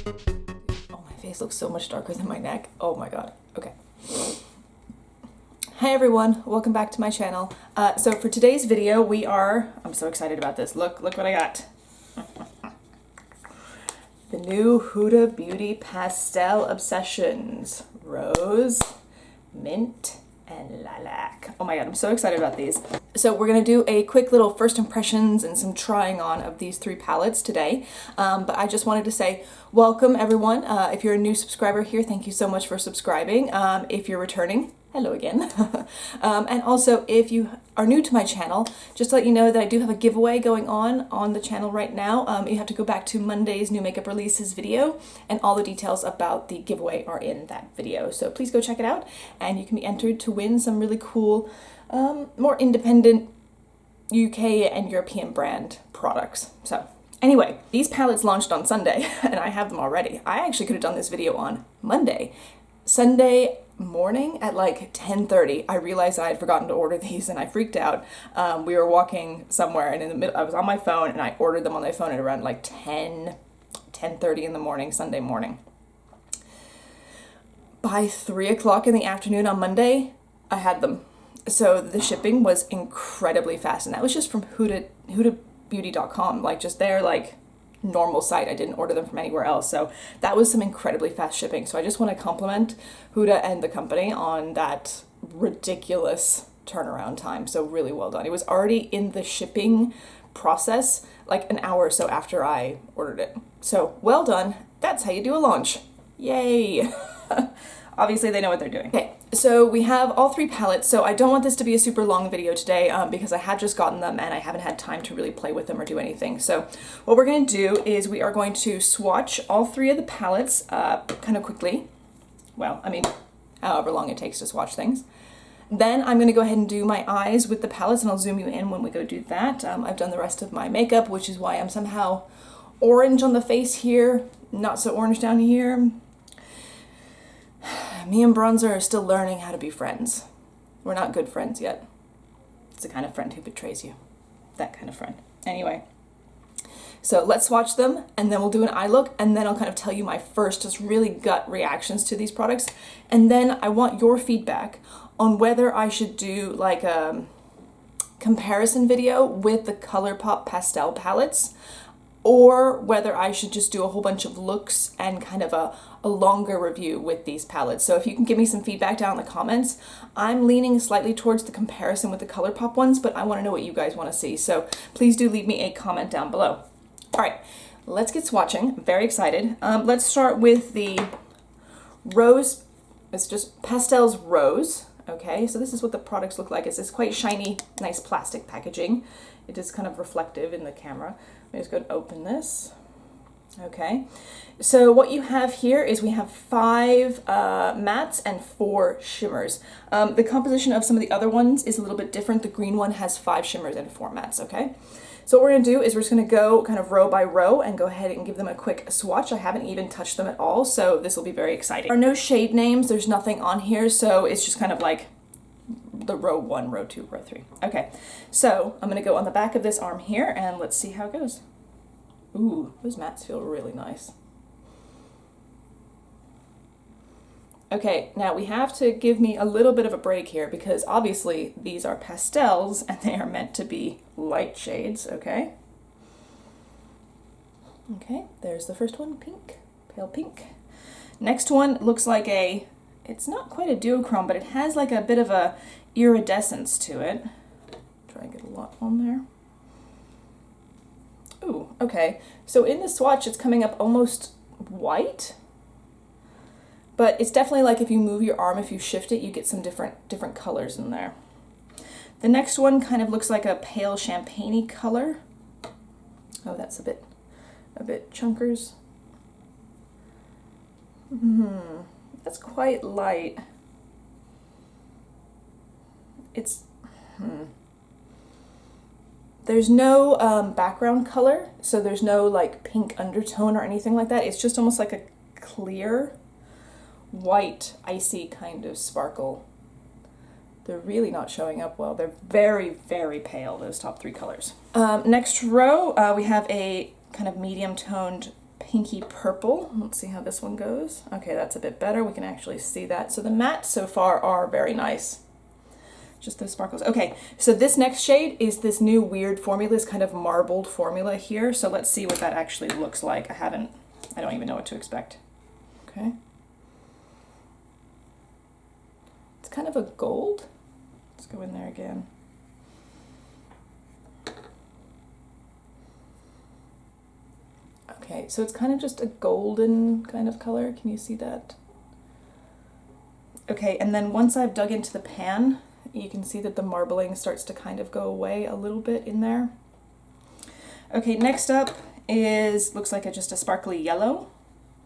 Oh, my face looks so much darker than my neck. Oh my god. Okay. Hi everyone, welcome back to my channel. So for today's video I'm so excited about this. Look what I got. The new Huda Beauty Pastel Obsessions. Rose, Mint, and Lilac. Oh my god, I'm so excited about these. So we're gonna do a quick little first impressions and some trying on of these three palettes today. But I just wanted to say welcome everyone. If you're a new subscriber here, thank you so much for subscribing. If you're returning, hello again. And also, if you are new to my channel, just to let you know that I do have a giveaway going on the channel right now. You have to go back to Monday's new makeup releases video, and all the details about the giveaway are in that video. So please go check it out, and you can be entered to win some really cool, more independent UK and European brand products. So anyway, these palettes launched on Sunday, and I have them already. I actually could have done this video on Monday. Sunday morning at like 10:30, I realized that I had forgotten to order these and I freaked out. We were walking somewhere and in the middle, I was on my phone and I ordered them on my phone at around like 10:30 in the morning, Sunday morning. By 3 o'clock in the afternoon on Monday, I had them. So the shipping was incredibly fast, and that was just from hudabeauty.com, like just their like normal site. I didn't order them from anywhere else. So that was some incredibly fast shipping. So I just want to compliment Huda and the company on that ridiculous turnaround time. So really well done. It was already in the shipping process like an hour or so after I ordered it. So well done. That's how you do a launch. Yay. Obviously they know what they're doing. Okay, so we have all three palettes. So I don't want this to be a super long video today because I have just gotten them and I haven't had time to really play with them or do anything. So what we're going to do is we are going to swatch all three of the palettes kind of quickly. Well, I mean, however long it takes to swatch things. Then I'm going to go ahead and do my eyes with the palettes, and I'll zoom you in when we go do that. I've done the rest of my makeup, which is why I'm somehow orange on the face here, not so orange down here. Me and bronzer are still learning how to be friends. We're not good friends yet. It's the kind of friend who betrays you. That kind of friend. Anyway, so let's swatch them, and then we'll do an eye look, and then I'll kind of tell you my first just really gut reactions to these products. And then I want your feedback on whether I should do like a comparison video with the ColourPop pastel palettes, or whether I should just do a whole bunch of looks and kind of a longer review with these palettes. So if you can give me some feedback down in the comments. I'm leaning slightly towards the comparison with the ColourPop ones, but I want to know what you guys want to see. So please do leave me a comment down below. All right, let's get swatching. I'm very excited. Let's start with the Rose. It's just Pastels Rose. Okay, so this is what the products look like. It's this quite shiny, nice plastic packaging. It is kind of reflective in the camera. I'm just going to open this. Okay, so what you have here is we have 5 mattes and 4 shimmers. The composition of some of the other ones is a little bit different. The green one has 5 shimmers and 4 mattes, okay? So what we're going to do is we're just going to go kind of row by row and go ahead and give them a quick swatch. I haven't even touched them at all, so this will be very exciting. There are no shade names. There's nothing on here, so it's just kind of like the row 1, row 2, row 3. Okay, so I'm going to go on the back of this arm here, and let's see how it goes. Ooh, those mattes feel really nice. Okay, now we have to give me a little bit of a break here because obviously these are pastels and they are meant to be light shades, okay? Okay, there's the first one, pink, pale pink. Next one looks like it's not quite a duochrome, but it has like a bit of a iridescence to it. Try and get a lot on there. Ooh, okay. So in the swatch, it's coming up almost white, but it's definitely like if you move your arm, if you shift it, you get some different colors in there. The next one kind of looks like a pale champagne-y color. Oh, that's a bit chunkers. That's quite light. There's no background color, so there's no like pink undertone or anything like that. It's just almost like a clear, white, icy kind of sparkle. They're really not showing up well. They're very, very pale, those top 3 colors. Next row, we have a kind of medium toned pinky purple. Let's see how this one goes. Okay, that's a bit better. We can actually see that. So the mattes so far are very nice. Just those sparkles. Okay, so this next shade is this new weird formula, this kind of marbled formula here. So let's see what that actually looks like. I don't even know what to expect. Okay. It's kind of a gold. Let's go in there again. Okay, so it's kind of just a golden kind of color. Can you see that? Okay, and then once I've dug into the pan, you can see that the marbling starts to kind of go away a little bit in there. Okay, next up looks like just a sparkly yellow.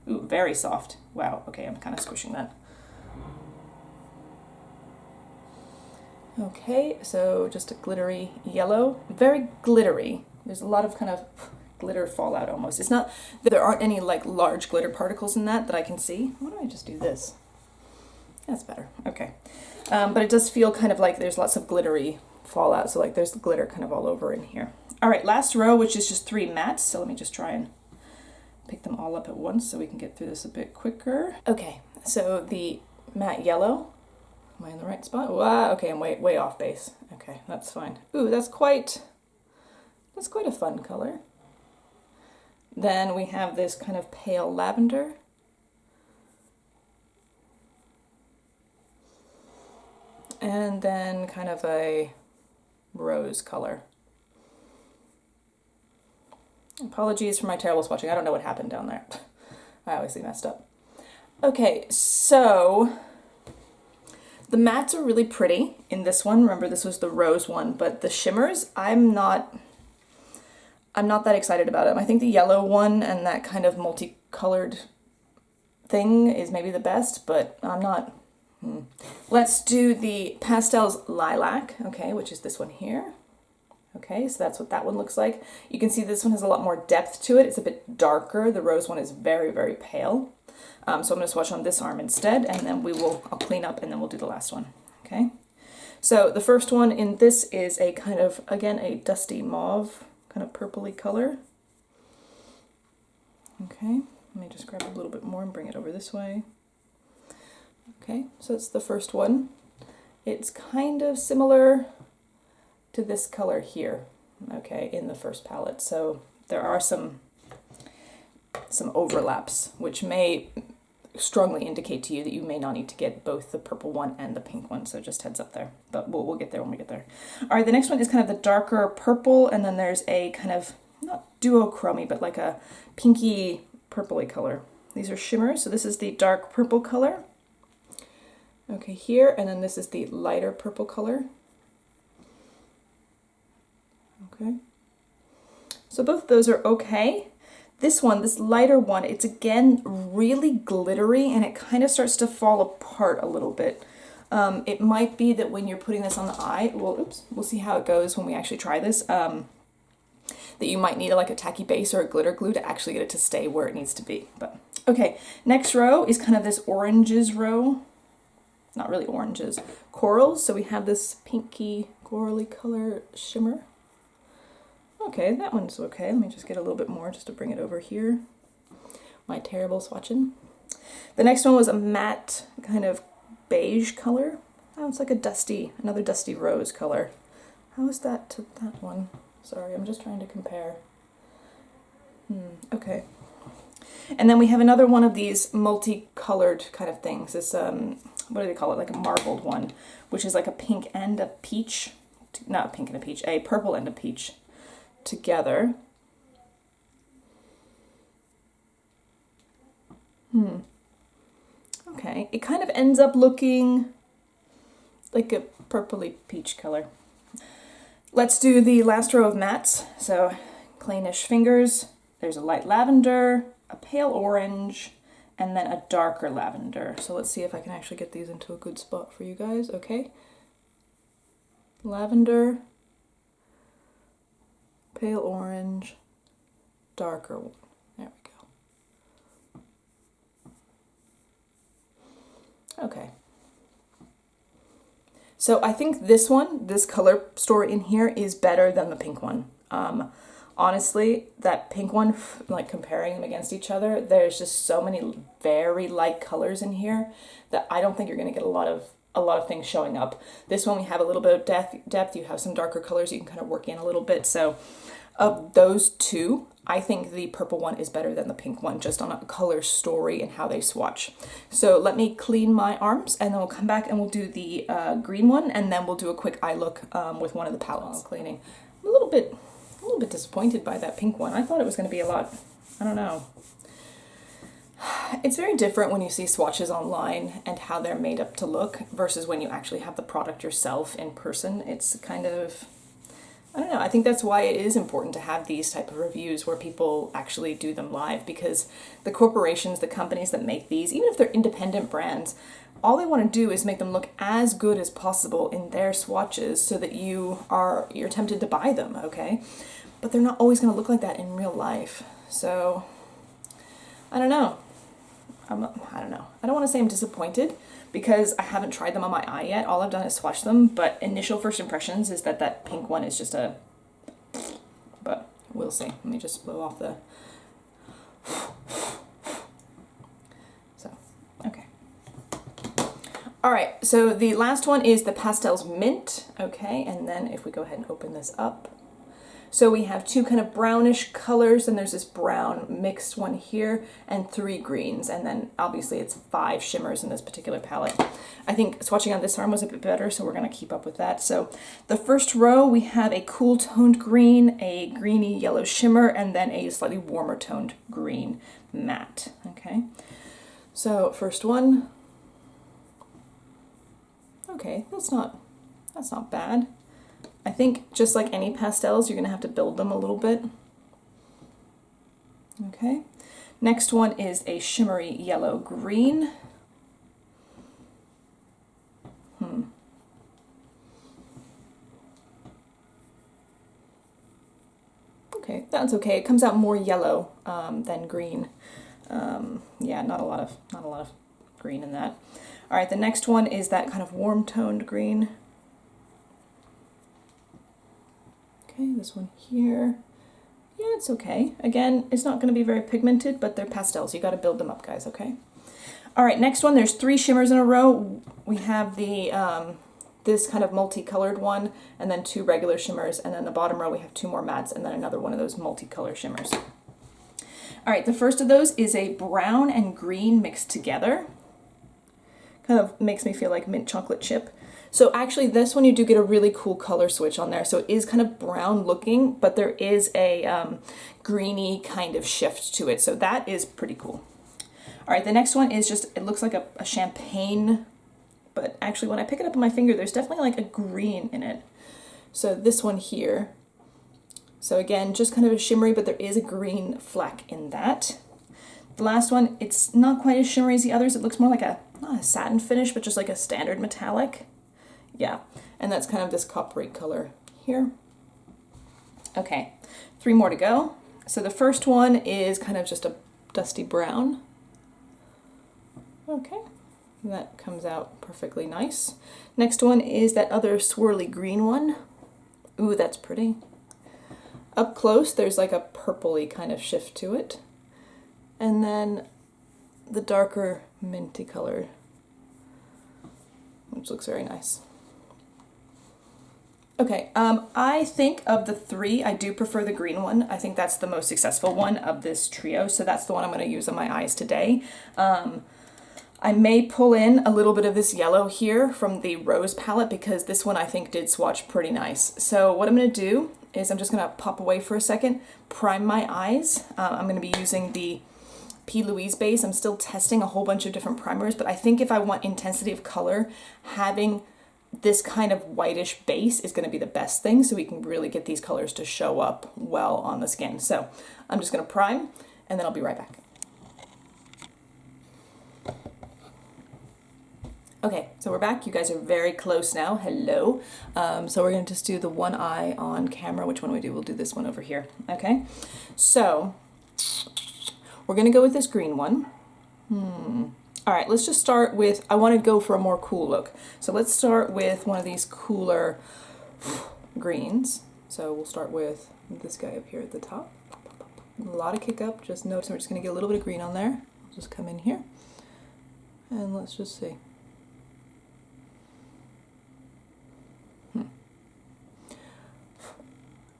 Ooh, very soft. Wow, okay, I'm kind of squishing that. Okay, so just a glittery yellow, very glittery. There's a lot of kind of glitter fallout almost. It's not, there aren't any like large glitter particles in that I can see. Why don't I just do this? That's better, okay. But it does feel kind of like there's lots of glittery fallout, so like there's glitter kind of all over in here. All right, last row, which is just 3 mattes, so let me just try and pick them all up at once so we can get through this a bit quicker. Okay, so the matte yellow. Am I in the right spot? Wow, okay, I'm way off base. Okay, that's fine. Ooh, that's quite a fun color. Then we have this kind of pale lavender. And then kind of a rose color. Apologies for my terrible swatching. I don't know what happened down there. I obviously messed up. Okay, so the mattes are really pretty in this one. Remember, this was the rose one, but the shimmers, I'm not that excited about them. I think the yellow one and that kind of multicolored thing is maybe the best, but I'm not. Let's do the Pastels Lilac, okay, which is this one here. Okay, so that's what that one looks like. You can see this one has a lot more depth to it. It's a bit darker. The rose one is very, very pale. So I'm going to swatch on this arm instead, and then I'll clean up and then we'll do the last one, okay? So the first one in this is a kind of, again, a dusty mauve, kind of purpley color. Okay, let me just grab a little bit more and bring it over this way. Okay, so it's the first one. It's kind of similar to this color here, okay, in the first palette. So there are some overlaps, which may strongly indicate to you that you may not need to get both the purple one and the pink one, so just heads up there. But we'll get there when we get there. All right, the next one is kind of the darker purple, and then there's a kind of, not duochrome, but like a pinky purpley color. These are shimmers, so this is the dark purple color. Okay, here, and then this is the lighter purple color. Okay. So both of those are okay. This one, this lighter one, it's again really glittery and it kind of starts to fall apart a little bit. It might be that when you're putting this on the eye, we'll see how it goes when we actually try this, that you might need like a tacky base or a glitter glue to actually get it to stay where it needs to be. But okay, next row is kind of this oranges row. Not really oranges, corals. So we have this pinky corally color shimmer. Okay, that one's okay. Let me just get a little bit more just to bring it over here. My terrible swatching. The next one was a matte kind of beige color. Oh, it's like another dusty rose color. How is that to that one? Sorry, I'm just trying to compare. Okay. And then we have another one of these multicolored kind of things. This, what do they call it? Like a marbled one, which is like a pink and a peach. Not a pink and a peach, a purple and a peach together. Okay, it kind of ends up looking like a purpley peach color. Let's do the last row of mattes. So cleanish fingers. There's a light lavender, a pale orange, and then a darker lavender. So let's see if I can actually get these into a good spot for you guys. Okay. Lavender, pale orange, darker one. There we go. Okay. So I think this color story in here is better than the pink one. Honestly, that pink one, like comparing them against each other, there's just so many very light colors in here that I don't think you're going to get a lot of things showing up. This one we have a little bit of depth. You have some darker colors you can kind of work in a little bit. So of those two, I think the purple one is better than the pink one, just on a color story and how they swatch. So let me clean my arms, and then we'll come back and we'll do the green one, and then we'll do a quick eye look with one of the palettes. Cleaning. I'm a little bit disappointed by that pink one. I thought it was going to be a lot, I don't know. It's very different when you see swatches online and how they're made up to look versus when you actually have the product yourself in person. It's kind of, I don't know, I think that's why it is important to have these type of reviews where people actually do them live, because the corporations, the companies that make these, even if they're independent brands, all they want to do is make them look as good as possible in their swatches so that you're tempted to buy them, okay? But they're not always going to look like that in real life. So, I don't know. I don't know. I don't want to say I'm disappointed because I haven't tried them on my eye yet. All I've done is swatch them, but initial first impressions is that pink one is just a, but we'll see. Let me just blow off the, so, okay. All right, so the last one is the Pastels Mint, okay, and then if we go ahead and open this up. So we have two kind of brownish colors, and there's this brown mixed one here, and 3 greens, and then obviously it's 5 shimmers in this particular palette. I think swatching on this arm was a bit better, so we're gonna keep up with that. So the first row, we have a cool toned green, a greeny yellow shimmer, and then a slightly warmer toned green matte, okay? So first one, okay, that's not bad. I think just like any pastels, you're going to have to build them a little bit. Okay. Next one is a shimmery yellow green. Okay, that's okay. It comes out more yellow than green. Yeah, not a lot of green in that. All right, the next one is that kind of warm toned green. Okay, this one here. Yeah, it's okay. Again, it's not going to be very pigmented, but they're pastels. You got to build them up, guys, okay? All right, next one, there's 3 shimmers in a row. We have the this kind of multicolored one, and then 2 regular shimmers, and then the bottom row we have 2 more mattes, and then another one of those multicolor shimmers. All right, the first of those is a brown and green mixed together. Kind of makes me feel like mint chocolate chip. So actually this one you do get a really cool color switch on there. So it is kind of brown looking, but there is a greeny kind of shift to it. So that is pretty cool. All right, the next one is just, it looks like a champagne, but actually when I pick it up on my finger, there's definitely like a green in it. So this one here. So again, just kind of a shimmery, but there is a green fleck in that. The last one, it's not quite as shimmery as the others. It looks more like not a satin finish, but just like a standard metallic. Yeah, and that's kind of this coppery color here. Okay, 3 more to go. So the first one is kind of just a dusty brown. Okay, that comes out perfectly nice. Next one is that other swirly green one. Ooh, that's pretty. Up close, there's like a purpley kind of shift to it. And then the darker minty color, which looks very nice. Okay, I think of the 3, I do prefer the green one. I think that's the most successful one of this trio, so that's the one I'm going to use on my eyes today. I may pull in a little bit of this yellow here from the Rose palette because this one I think did swatch pretty nice. So what I'm going to do is I'm just going to pop away for a second, prime my eyes. I'm going to be using the P. Louise base. I'm still testing a whole bunch of different primers, but I think if I want intensity of color, having this kind of whitish base is going to be the best thing so we can really get these colors to show up well on the skin. So I'm just going to prime and then I'll be right back. Okay, so we're back. You guys are very close now. Hello. So we're going to just do the one eye on camera. Which one we do? We'll do this one over here. Okay, so we're going to go with this green one. All right, let's just start with, I want to go for a more cool look. So let's start with one of these cooler greens. So we'll start with this guy up here at the top. A lot of kick up, just notice we're just gonna get a little bit of green on there. I'll just come in here and let's just see.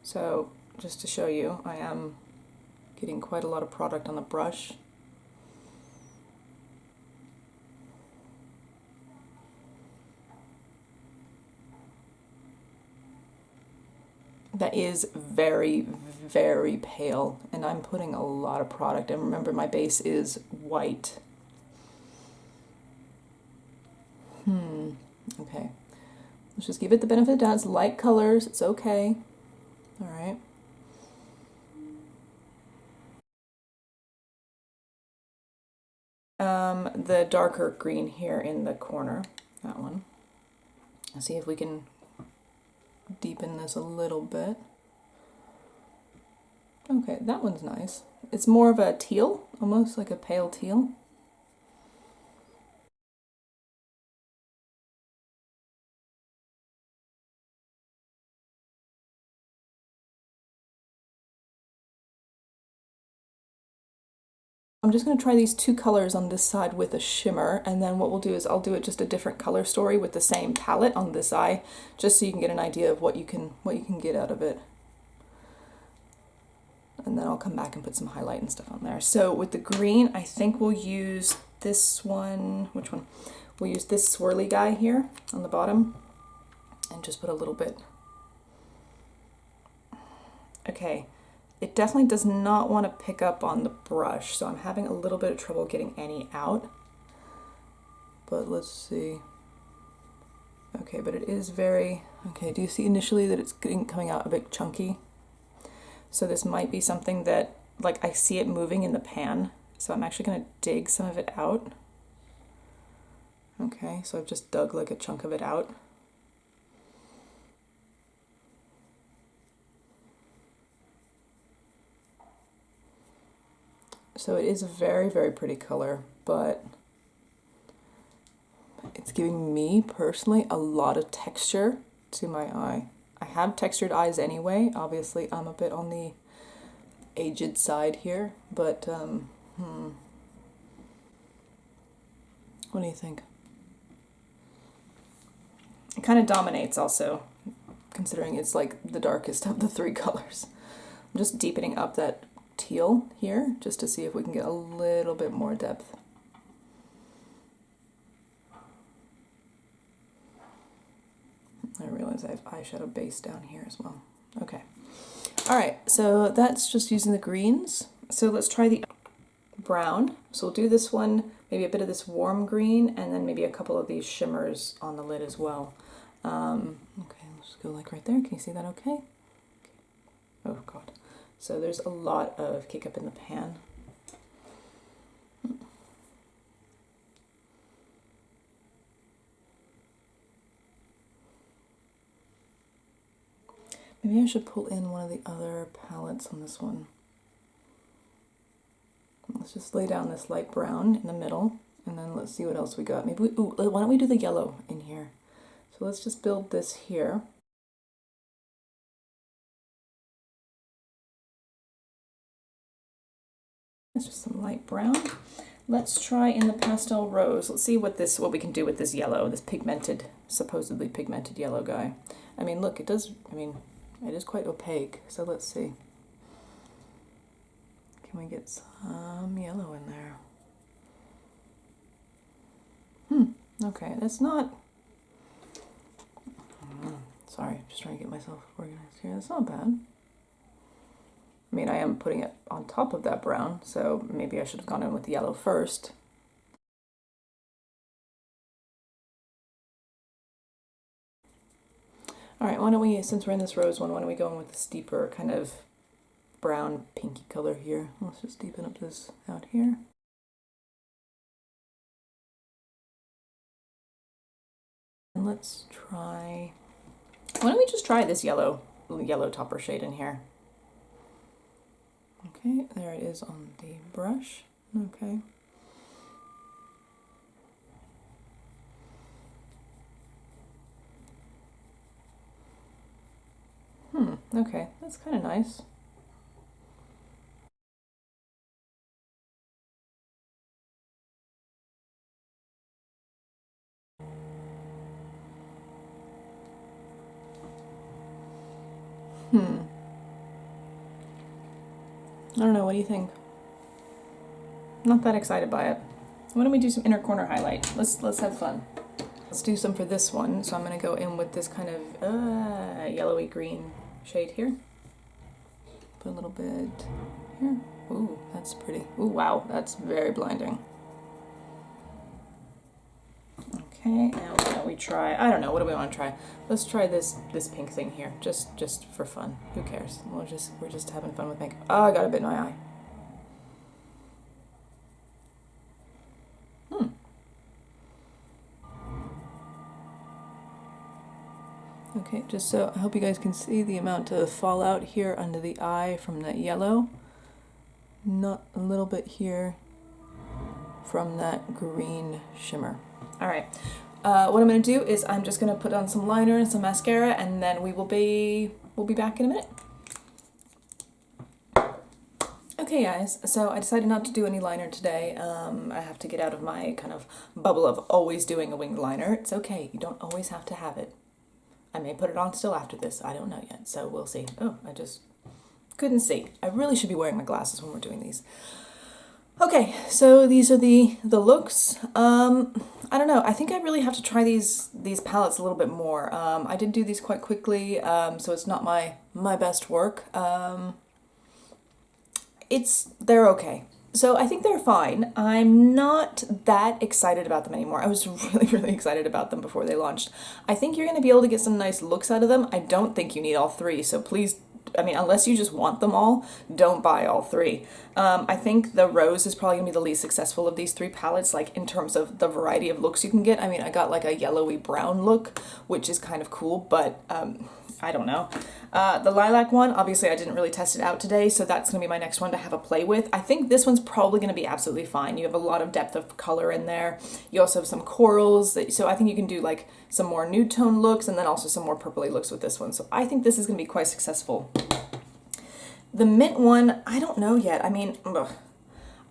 So just to show you, I am getting quite a lot of product on the brush. That is very, very pale, and I'm putting a lot of product, and remember my base is white. Okay, let's just give it the benefit of the doubt. It's light colors, it's okay. All right. The darker green here in the corner, that one. Let's see if we can deepen this a little bit. Okay, that one's nice. It's more of a teal, almost like a pale teal. I'm just going to try these two colors on this side with a shimmer, and then what we'll do is I'll do it just a different color story with the same palette on this eye, just so you can get an idea of what you can get out of it. And then I'll come back and put some highlight and stuff on there. So with the green, I think we'll use this one. Which one? We'll use this swirly guy here on the bottom and just put a little bit. Okay. It definitely does not want to pick up on the brush, so I'm having a little bit of trouble getting any out. But let's see. Okay, but it is very, okay, do you see initially that it's coming out a bit chunky? So this might be something that, like, I see it moving in the pan, so I'm actually going to dig some of it out. Okay, so I've just dug like a chunk of it out. So it is a very, very pretty color, but it's giving me personally a lot of texture to my eye. I have textured eyes anyway. Obviously, I'm a bit on the aged side here, but what do you think? It kind of dominates also, considering it's like the darkest of the three colors. I'm just deepening up that teal here just to see if we can get a little bit more depth. I realize I have eyeshadow base down here as well. Okay. All right, so that's just using the greens. So let's try the brown. So we'll do this one, maybe a bit of this warm green, and then maybe a couple of these shimmers on the lid as well. Okay, let's go like right there. Can you see that okay? Oh God. So there's a lot of kick up in the pan. Maybe I should pull in one of the other palettes on this one. Let's just lay down this light brown in the middle, and then let's see what else we got. Maybe why don't we do the yellow in here? So let's just build this here. It's just some light brown. Let's try in the pastel rose. Let's see what we can do with this yellow, this pigmented, supposedly pigmented yellow guy. I mean, look, it is quite opaque. So let's see. Can we get some yellow in there? Okay, that's not. Sorry, I'm just trying to get myself organized here. That's not bad. I mean, I am putting it on top of that brown, so maybe I should have gone in with the yellow first. All right, why don't we, since we're in this rose one, why don't we go in with this deeper kind of brown pinky color here. Let's just deepen up this out here. And let's try, why don't we just try this yellow topper shade in here. Okay, there it is on the brush. Okay. Okay, that's kind of nice. I don't know, what do you think? Not that excited by it. Why don't we do some inner corner highlight? Let's have fun. Let's do some for this one. So I'm gonna go in with this kind of yellowy green shade here. Put a little bit here. Ooh, that's pretty. Ooh, wow, that's very blinding. Okay, now why don't we try, I don't know, what do we want to try? Let's try this pink thing here, just for fun. Who cares? We're just having fun with makeup. Oh, I got a bit in my eye. Okay, just so I hope you guys can see the amount of fallout here under the eye from that yellow. Not a little bit here from that green shimmer. All right, what I'm gonna do is I'm just gonna put on some liner and some mascara, and then we'll be back in a minute. Okay guys, so I decided not to do any liner today. I have to get out of my kind of bubble of always doing a winged liner. It's okay, you don't always have to have it. I may put it on still after this, I don't know yet, so we'll see. Oh, I just couldn't see. I really should be wearing my glasses when we're doing these. Okay, so these are the looks. I don't know, I think I really have to try these palettes a little bit more. I did do these quite quickly, so it's not my best work. They're okay. So I think they're fine. I'm not that excited about them anymore. I was really excited about them before they launched. I think you're going to be able to get some nice looks out of them. I don't think you need all three, so please, I mean, unless you just want them all, don't buy all three. I think the rose is probably going to be the least successful of these three palettes, like in terms of the variety of looks you can get. I mean, I got like a yellowy brown look, which is kind of cool, but I don't know. The lilac one, obviously I didn't really test it out today, so that's going to be my next one to have a play with. I think this one's probably going to be absolutely fine. You have a lot of depth of color in there. You also have some corals, so I think you can do like some more nude tone looks and then also some more purpley looks with this one. So I think this is going to be quite successful. The mint one, I don't know yet. I mean,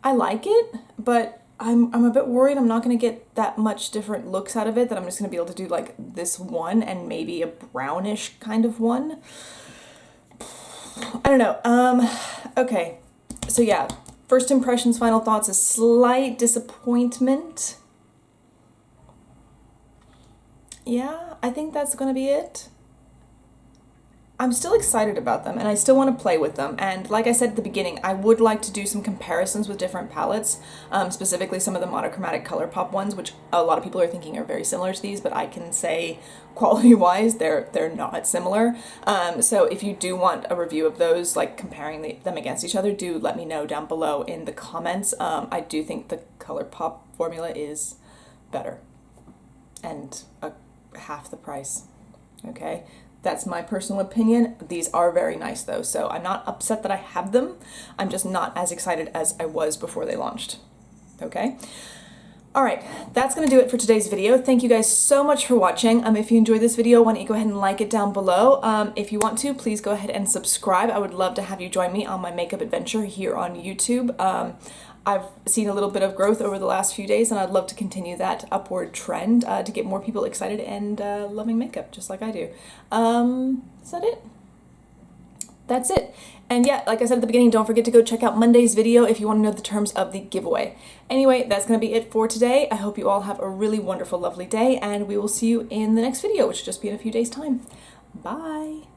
I like it, but I'm a bit worried I'm not going to get that much different looks out of it, that I'm just going to be able to do like this one and maybe a brownish kind of one. I don't know. Okay, so yeah, first impressions, final thoughts, a slight disappointment. Yeah, I think that's going to be it. I'm still excited about them and I still want to play with them, and like I said at the beginning, I would like to do some comparisons with different palettes, specifically some of the monochromatic ColourPop ones, which a lot of people are thinking are very similar to these, but I can say quality-wise they're not similar. So if you do want a review of those, like comparing them against each other, do let me know down below in the comments. I do think the ColourPop formula is better and half the price, okay? That's my personal opinion. These are very nice though, so I'm not upset that I have them. I'm just not as excited as I was before they launched, okay? All right, that's gonna do it for today's video. Thank you guys so much for watching. If you enjoyed this video, why don't you go ahead and like it down below. If you want to, please go ahead and subscribe. I would love to have you join me on my makeup adventure here on YouTube. I've seen a little bit of growth over the last few days, and I'd love to continue that upward trend to get more people excited and loving makeup just like I do. Is that it? That's it. And yeah, like I said at the beginning, don't forget to go check out Monday's video if you want to know the terms of the giveaway. Anyway, that's going to be it for today. I hope you all have a really wonderful, lovely day, and we will see you in the next video, which will just be in a few days' time. Bye!